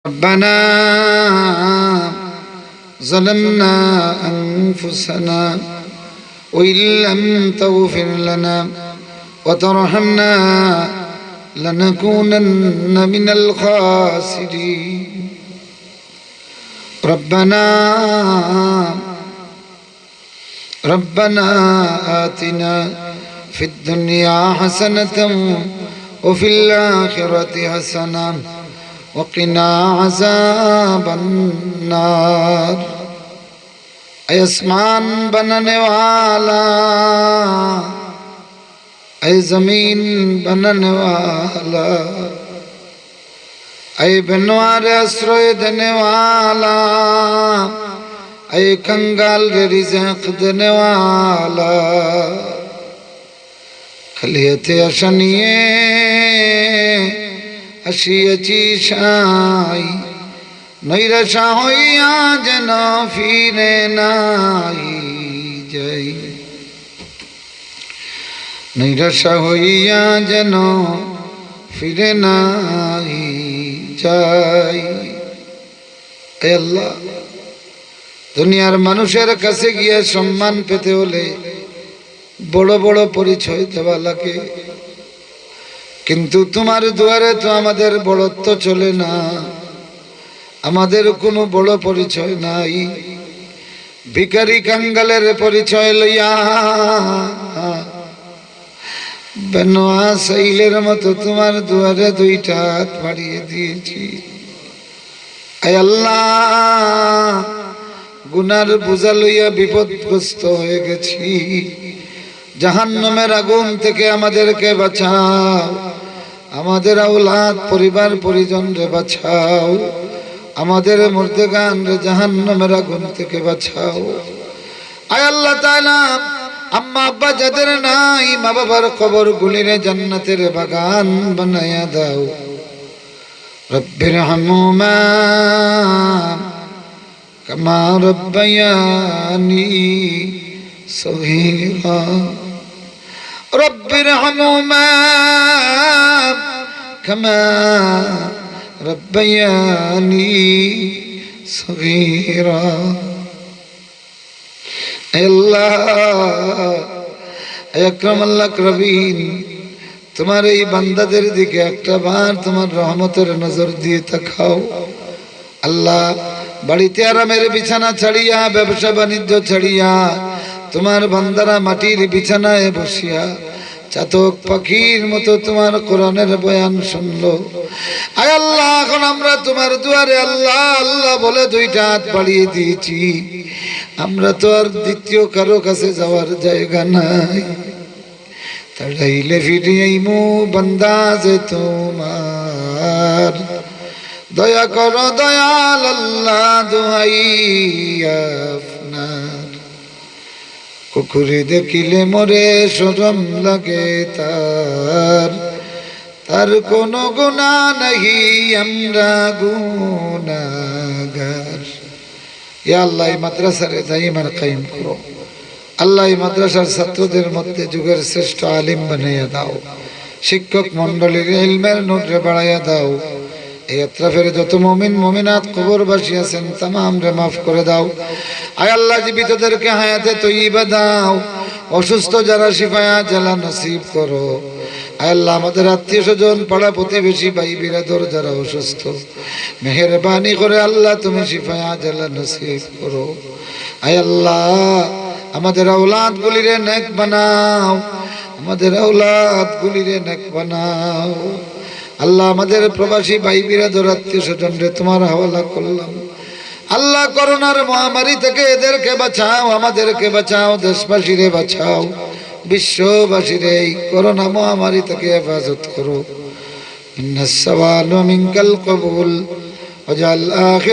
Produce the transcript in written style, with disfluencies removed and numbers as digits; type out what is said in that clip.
ربنا ظلمنا أنفسنا وإن لم تغفر لنا وترحمنا لنكونن من الخاسرين ربنا آتنا في الدنيا حسنة وفي الآخرة حسنة وقنا عذاب النار اے آسمان بنانے والا اے زمین بنانے والا اے بنوار آسرائے دینے والا اے کنگال رزق دینے والا خلیت اشنیے আসিয়াছি সাই নৈরাশা হইয়া যেন ফিরে নাই যাই নৈরাশা হইয়া যেন ফিরে নাই যাই হে আল্লাহ দুনিয়ার মানুষের কাছে গিয়ে সম্মান পেতে হলে বড় বড় পরিচয় দেওয়া লাগে, কিন্তু তোমার দুয়ারে তো আমাদের বড়ত্ব চলে না, আমাদের কোনো বড় পরিচয় নাই। ভিখারি কাঙ্গালের পরিচয় লইয়া বেনোয়া সাইলের মতো তোমার দুয়ারে দুইটা হাত বাড়িয়ে দিয়েছি। আয় আল্লাহ, গুনার বোঝা লইয়া বিপদগ্রস্ত হয়ে গেছি। জাহান্নামের আগুন থেকে আমাদেরকে বাঁচাও, আমাদের আওলাদ পরিবার পরিজন রে বাঁচাও, আমাদের মুর্দেগান রে জাহান্নামের আগুন থেকে বাঁচাও। আয় আল্লাহ তাআলা, আম্মা আব্বা যাদের নাই, মা বাবার কবর গুলিরে জান্নাতের বাগান বানায়া দাও। রব্বিরহামহুমা কামা রব্বায়ানি সগীরা রব্বিরহামহুমা কামা রব্বায়ানি সগীরা। আল্লাহ আকরাম আল্লাহ আকরামিন, তোমার এই বান্দাদের দিকে একটা বার তোমার রহমতের নজর দিয়ে তাকাও। আল্লাহ, বাড়িতে আরামের বিছানা ছাড়িয়া, ব্যবসা বাণিজ্য ছাড়িয়া তোমার বান্দারা মাটির বিছানায় বসিয়া চাতক পাখির মতো তোমার কোরআনের বয়ান শুনলো। আয় আল্লাহ, এখন আমরা তোমার দুয়ারে আল্লাহ আল্লাহ বলে দুইটা হাত বাড়িয়ে দিয়েছি। আমরা তো আর দ্বিতীয় কারো কাছে যাওয়ার জায়গা নাই। তাড়াইলে ফিরে আইমু বান্দা যে তোমার, দয়া করো দয়াল আল্লাহ দোহাই আপনার। কুকুরে দেখিলে মরে শরম লাগে তার, তার কোনো গুনাহ নাহি আমরা গুনাহগার। ইয়া আল্লাহ, এই মাদ্রাসার দাইমান কায়েম করো। আল্লাহ, এই মাদ্রাসার ছাত্রদের মধ্যে যুগের শ্রেষ্ঠ আলিম বানাইয়া দাও। শিক্ষক মন্ডলীর ইলমের নূরে বাড়াইয়া দাও। এই আত্রাফের যত মুমিন মুমিনাত কবরবাসী আছেন তামাম রে মাফ করে দাও। আয় আল্লাহ, জীবিতদেরকে হায়াতে তয়্যিবা দাও, অসুস্থ যারা শিফায়া জালা নসিব করো। আয় আল্লাহ, আমাদের আত্মীয় স্বজন পাড়া প্রতিবেশী ভাই বিরাদর যারা অসুস্থ, মেহেরবানি করে আল্লাহ তুমি শিফায়া জালা নসিব করো। আয় আল্লাহ, আমাদের আওলাদ গুলিরে নেক বানাও, আমাদের আওলাদ গুলিরে নেক বানাও। আল্লাহ, আমাদের প্রবাসী ভাই বিরাদর আত্মীয় স্বজন রে তোমার হাওয়ালা করলাম। আল্লাহ, করোনার মহামারী থেকে এদেরকে বাঁচাও, আমাদেরকে বাঁচাও, দেশবাসীরে বাঁচাও, বিশ্ববাসীরে এই করোনা মহামারী থেকে হেফাজত করো। ইন্নাস সাওয়ালু মিনকাল কবুল ওয়াজআল